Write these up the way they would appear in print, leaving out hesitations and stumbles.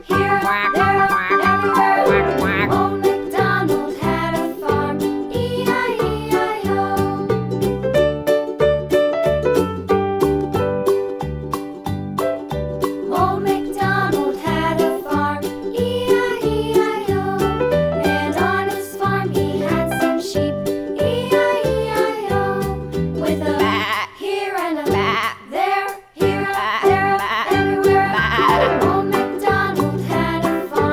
here, there, everywhere. Old MacDonald had a farm, E-I-E-I-O. Old MacDonald had a farm, E-I-E-I-O. And on his farm he had some sheep, E-I-E-I-O. With a here and a there, here, there, everywhere. Old MacDonald had a farm.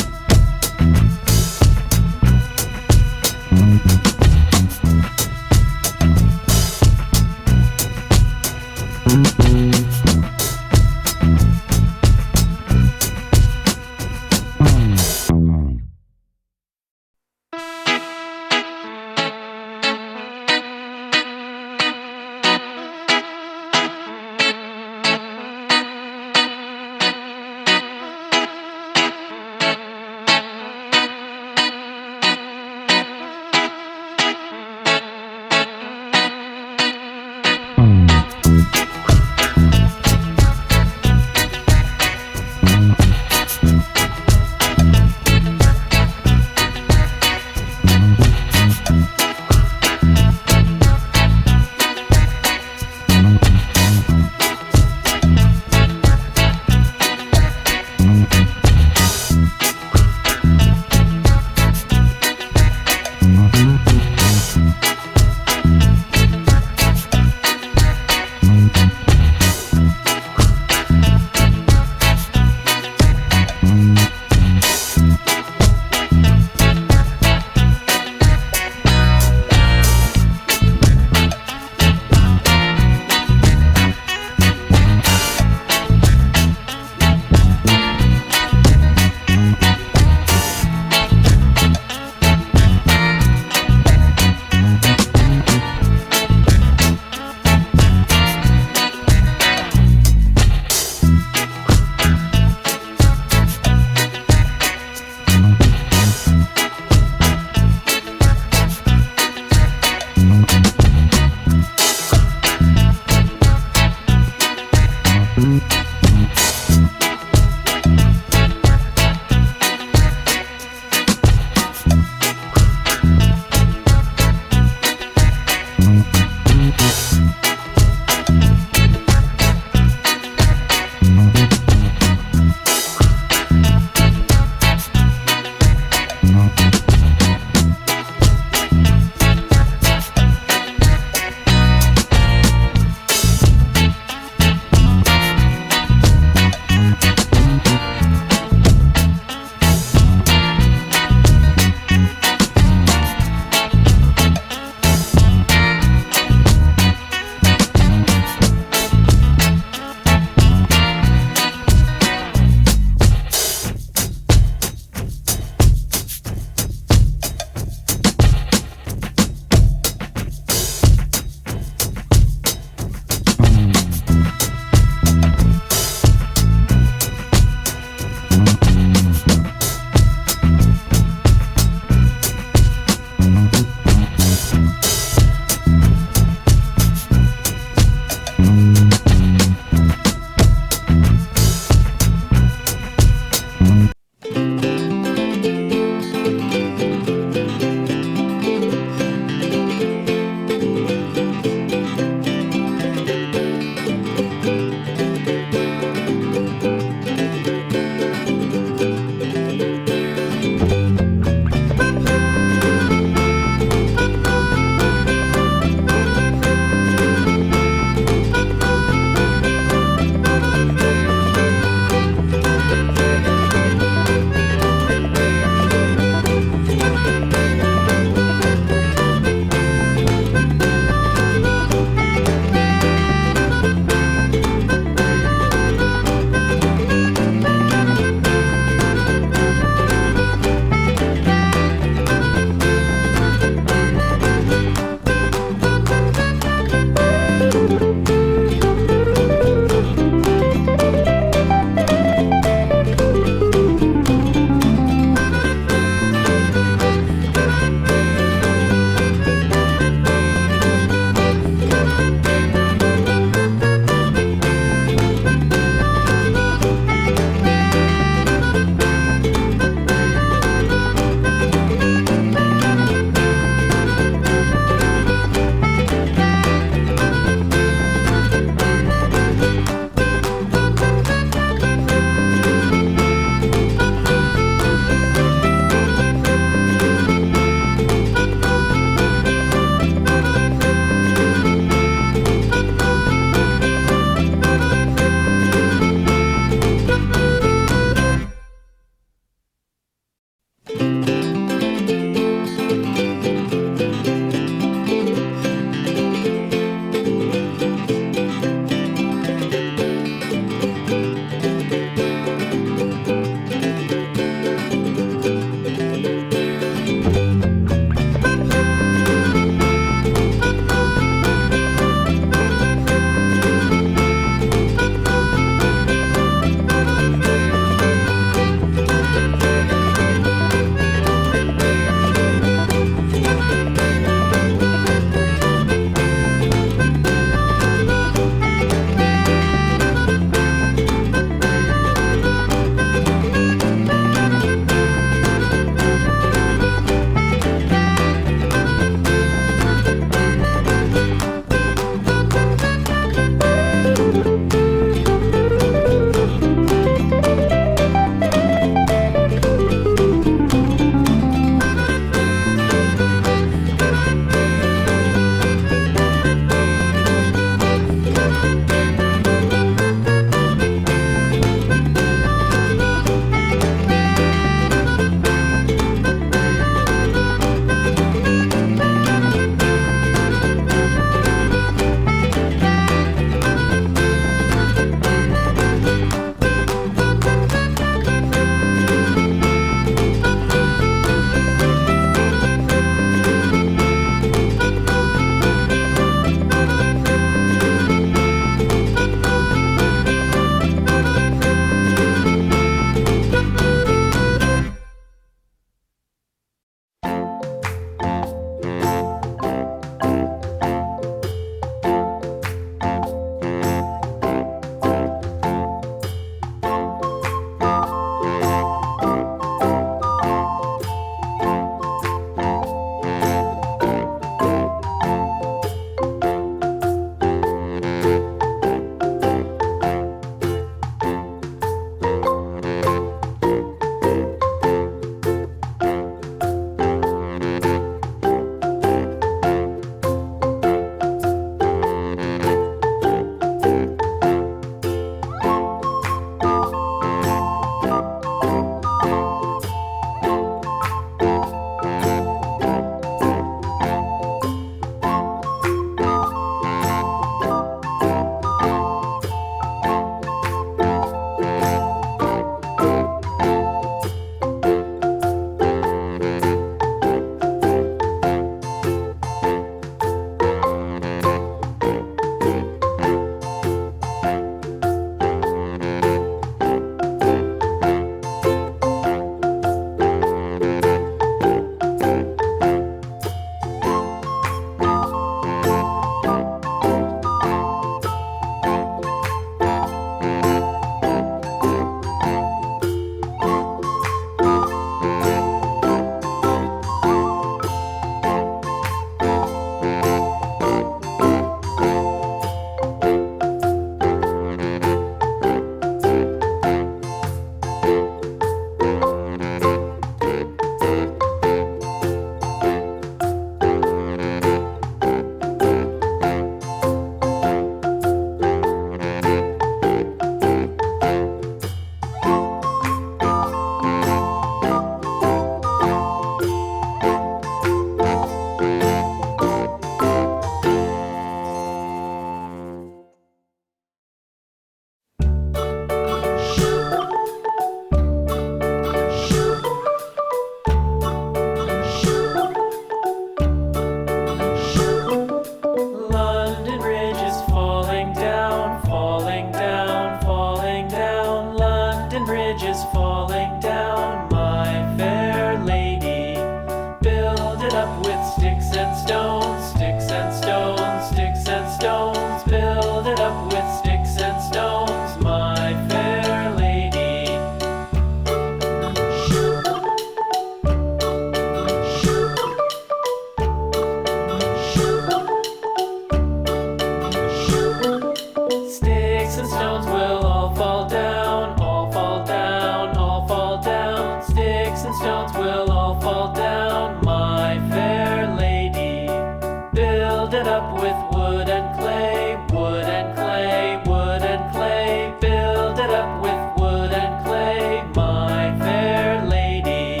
up with wood and clay, wood and clay, wood and clay. Build it up with wood and clay, my fair lady.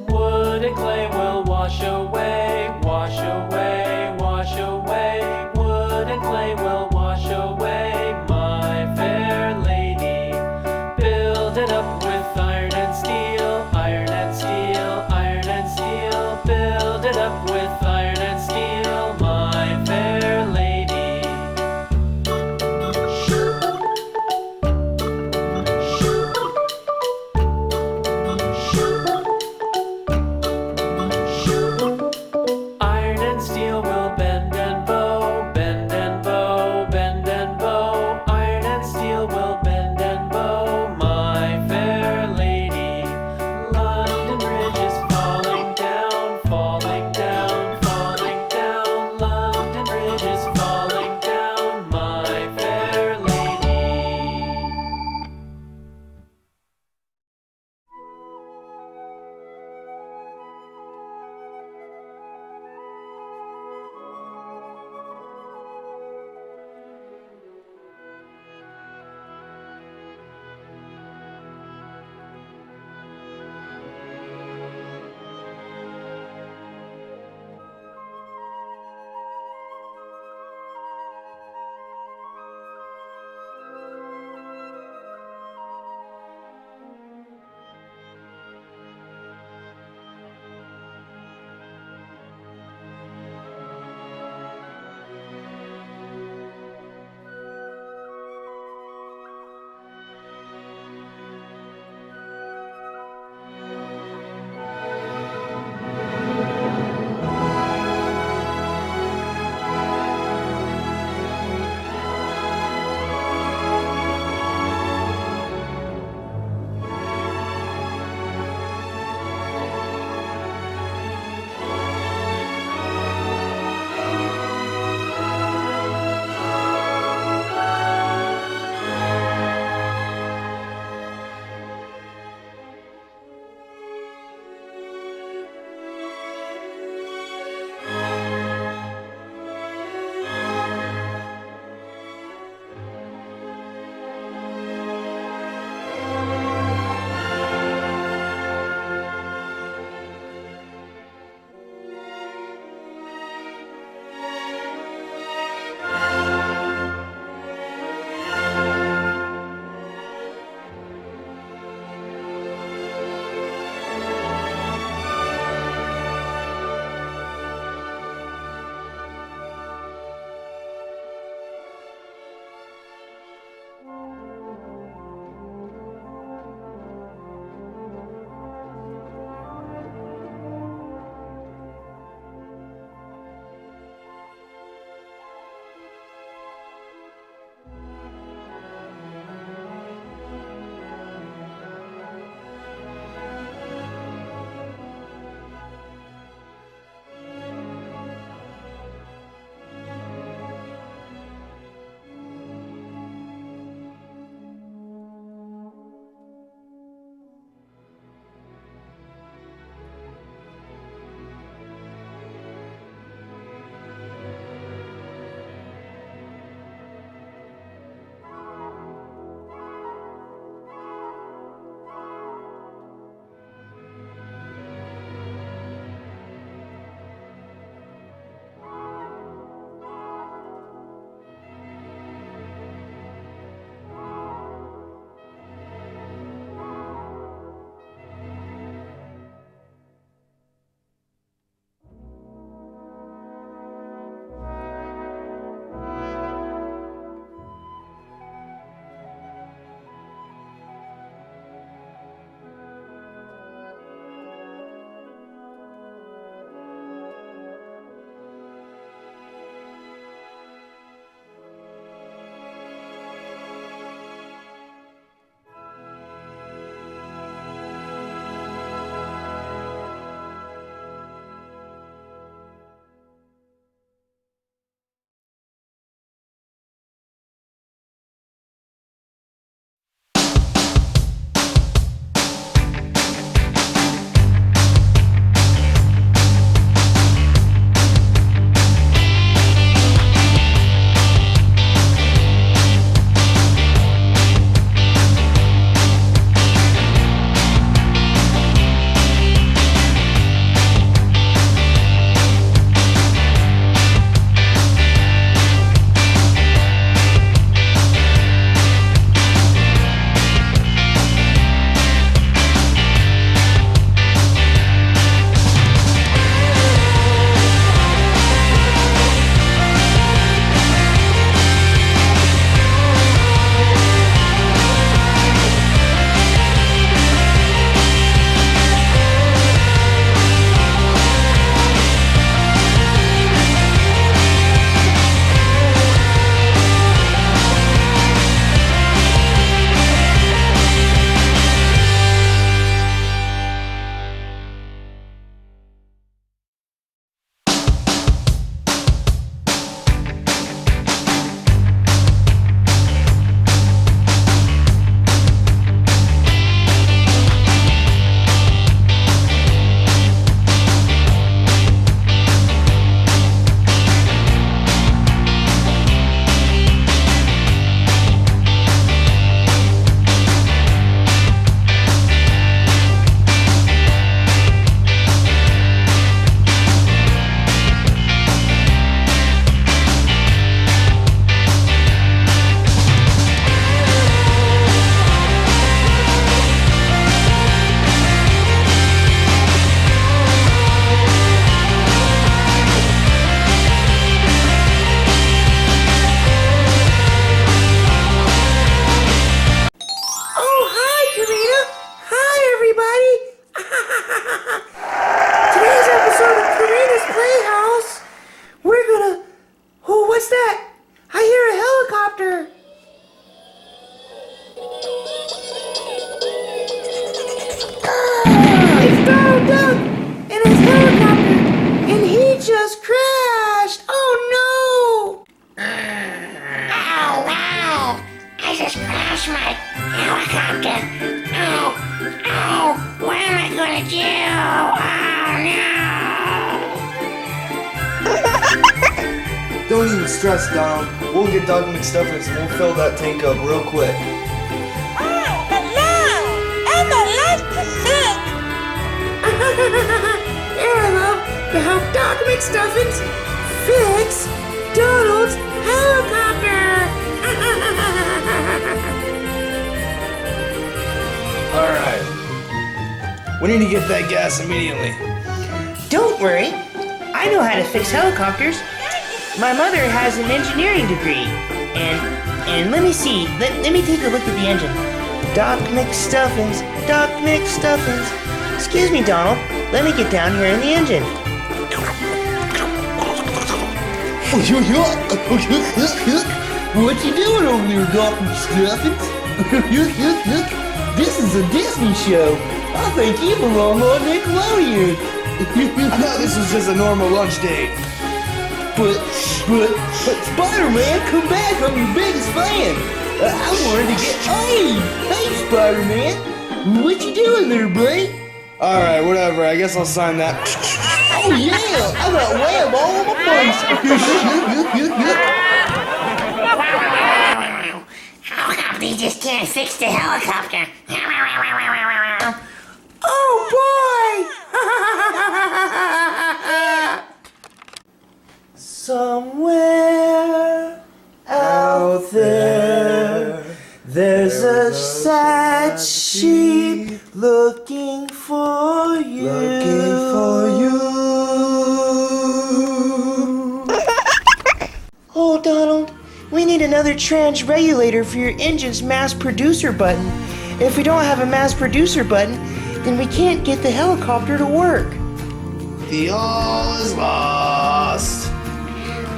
Wood and clay will wash away, wash away, wash away. Wood and clay will wash away, my fair lady. Build it up with iron and steel, iron and steel, iron and steel. Build it up with iron and steel, my fair lady. Iron and steel will bend and bow, bend and bow, bend and bow. Iron and steel will bend and bow, my fair lady. London Bridge is falling down, falling down, falling down. London Bridge is falling down, my fair lady. lost my helicopter. Oh, what am I gonna do? Oh no! Don't even stress, Donald. We'll get Doc McStuffins and we'll fill that tank up real quick. Oh, but no! Elmo likes to sing. Elmo to help Doc McStuffins fix Donald's helicopter. Alright. We need to get that gas immediately. Don't worry, I know how to fix helicopters. My mother has an engineering degree, and let me see. Let me take a look at the engine. Doc McStuffins, Doc McStuffins. Excuse me, Donald. Let me get down here in the engine. What you doing over there, Doc McStuffins? This is a Disney show. I think you belong on Nickelodeon. I thought this was just a normal lunch date. But Spider-Man, come back! I'm your biggest fan. I wanted to get. Hey, Spider-Man, what you doing there, buddy? Alright, whatever. I guess I'll sign that. Oh yeah, I got web all over my face. Helicopter just can't fix the helicopter. Oh boy! Somewhere out there, there's a sad sheep looking for you. Oh, Donald, we need another transregulator for your engine's mass producer button. If we don't have a mass producer button, then we can't get the helicopter to work. The all is lost.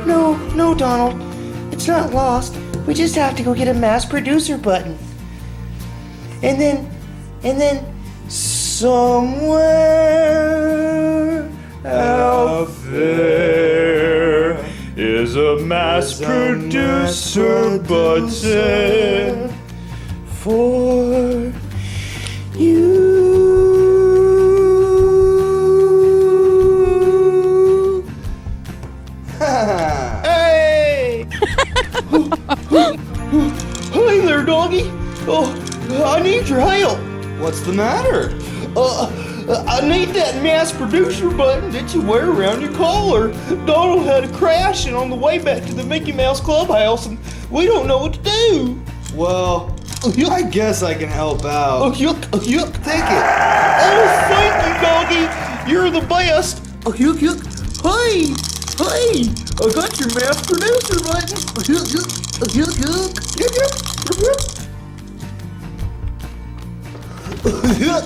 No, Donald. It's not lost. We just have to go get a mass producer button. And then somewhere out there is a mass producer button for you. Hey! Hey there, doggy. Oh, I need your help. What's the matter? I need that mass producer button that you wear around your collar. Donald had a crash and on the way back to the Mickey Mouse Clubhouse, and we don't know what to do. Well, I guess I can help out. Oh, yuck. Take it. Oh, thank you, doggy. You're the best. Oh, yuck. Hey, I got your mass producer button. Oh, yuck.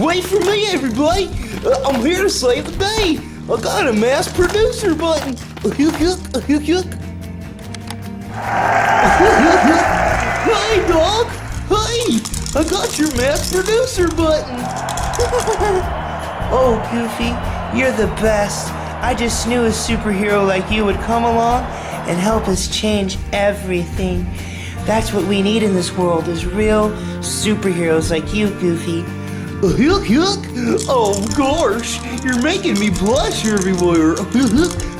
Wait for me, everybody. I'm here to save the day. I got a mass producer button. Hey, dog. Hey, I got your mass producer button. Oh, Goofy, you're the best. I just knew a superhero like you would come along and help us change everything. That's what we need in this world, is real superheroes like you, Goofy. Yuck. Oh, gosh, you're making me blush everywhere.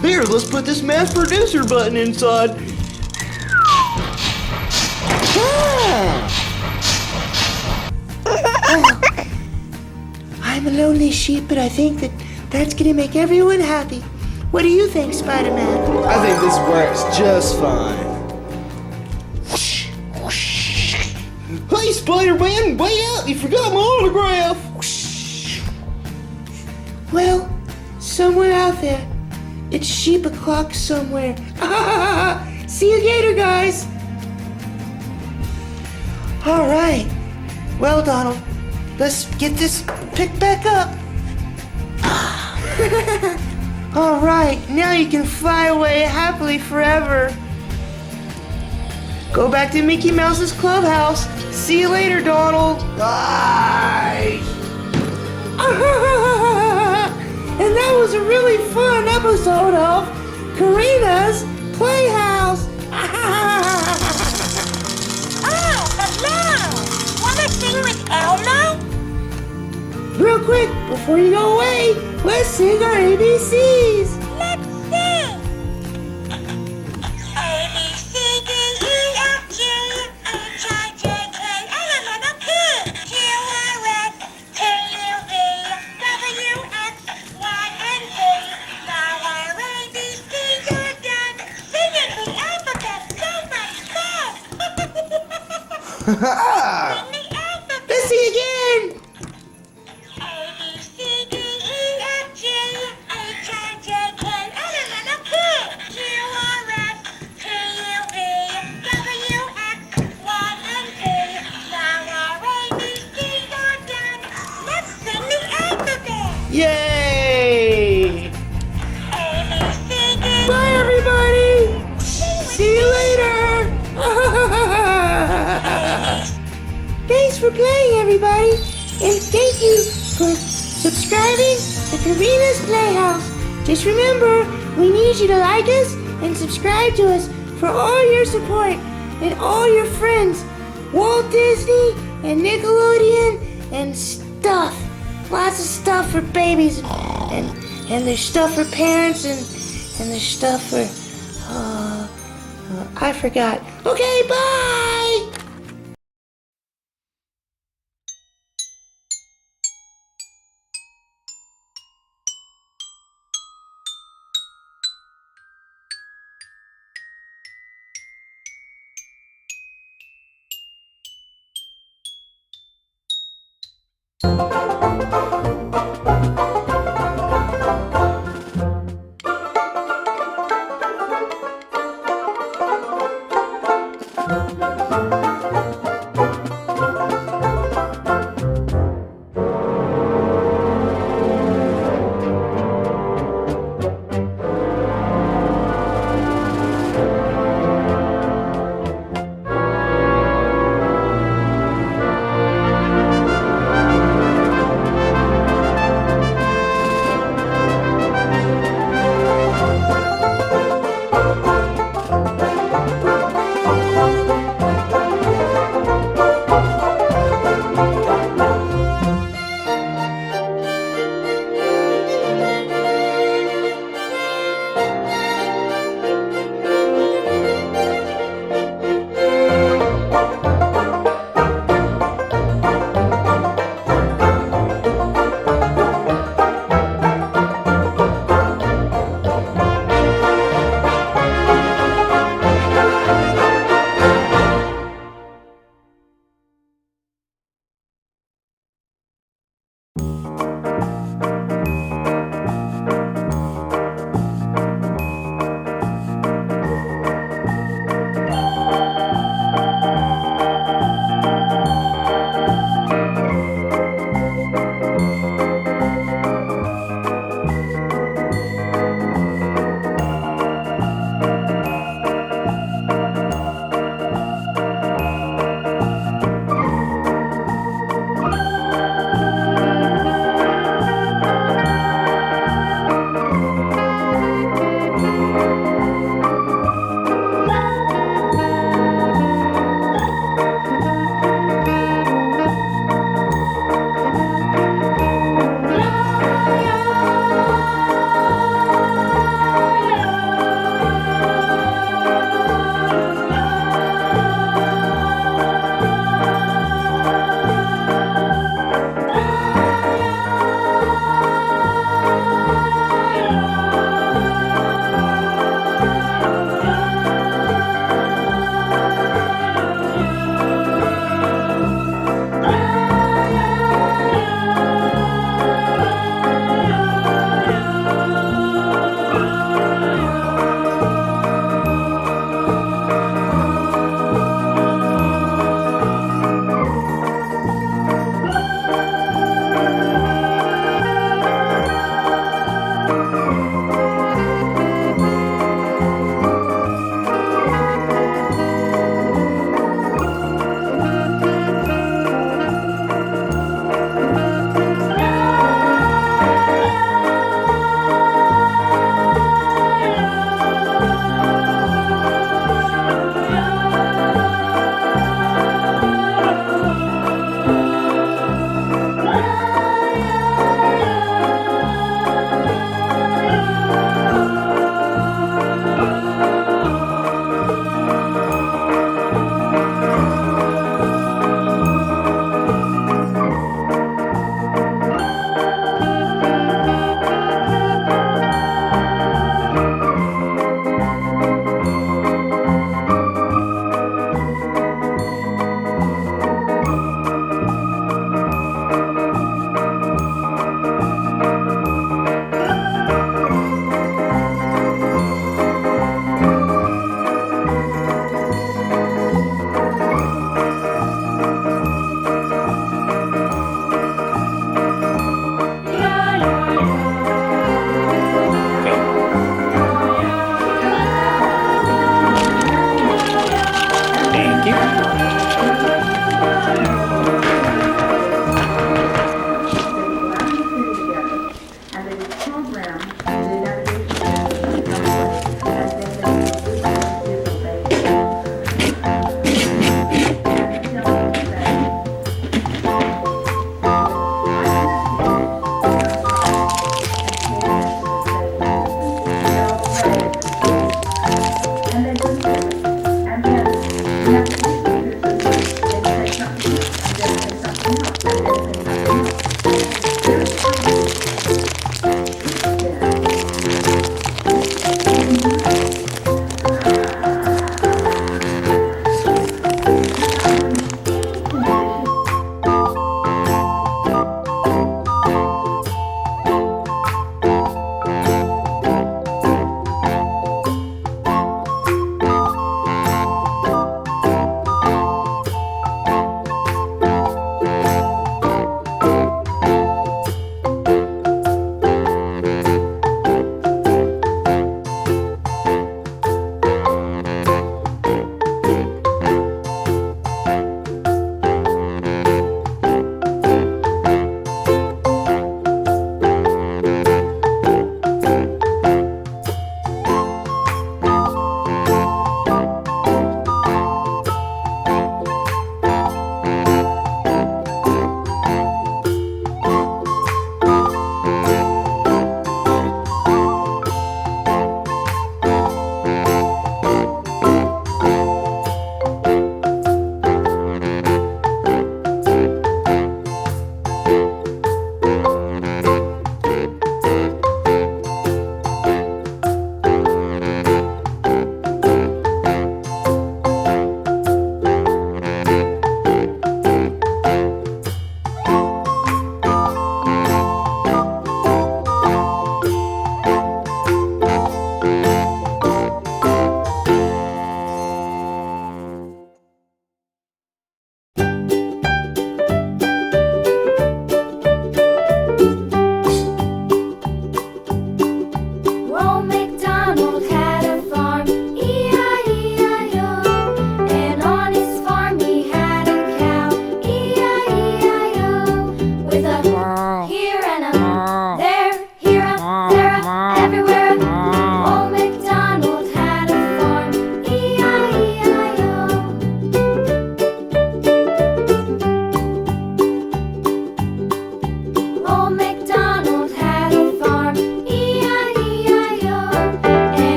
Here, let's put this mass producer button inside. I'm a lonely sheep, but I think that's gonna make everyone happy. What do you think, Spider-Man? I think this works just fine. Hey, Spider-Man, wait up! You forgot my autograph! Well, somewhere out there, it's sheep o'clock somewhere. See you later, guys! All right. Well, Donald, let's get this picked back up. All right, now you can fly away happily forever. Go back to Mickey Mouse's clubhouse. See you later, Donald. Bye! And that was a really fun episode of Karina's Playhouse. before you go away, let's sing our ABCs. Let's sing. A, B, C, D, E, F, G, H, I, J, K, L, M, N, O, P, Q, R, S, T, U, V, W, X, Y, and Z. Now our ABCs are done. Singing the alphabet, so much fun. Sing the alphabet. Let's sing again. A, B, C, D, E, F, G, H, I, J, K, L, M, N, O, P, Q, R, S, T, U, V, W, X, Y, and Z. Now our ABCs are done. Let's sing the alphabet. Yay! A, B, C, D, Bye, everybody. See you later. Thanks for playing, everybody, and thank you for subscribing to Karina's Playhouse. Just remember, we need you to like us and subscribe to us for all your support and all your friends, Walt Disney and Nickelodeon and stuff. Lots of stuff for babies and there's stuff for parents and there's stuff for I forgot. Okay, bye. dear.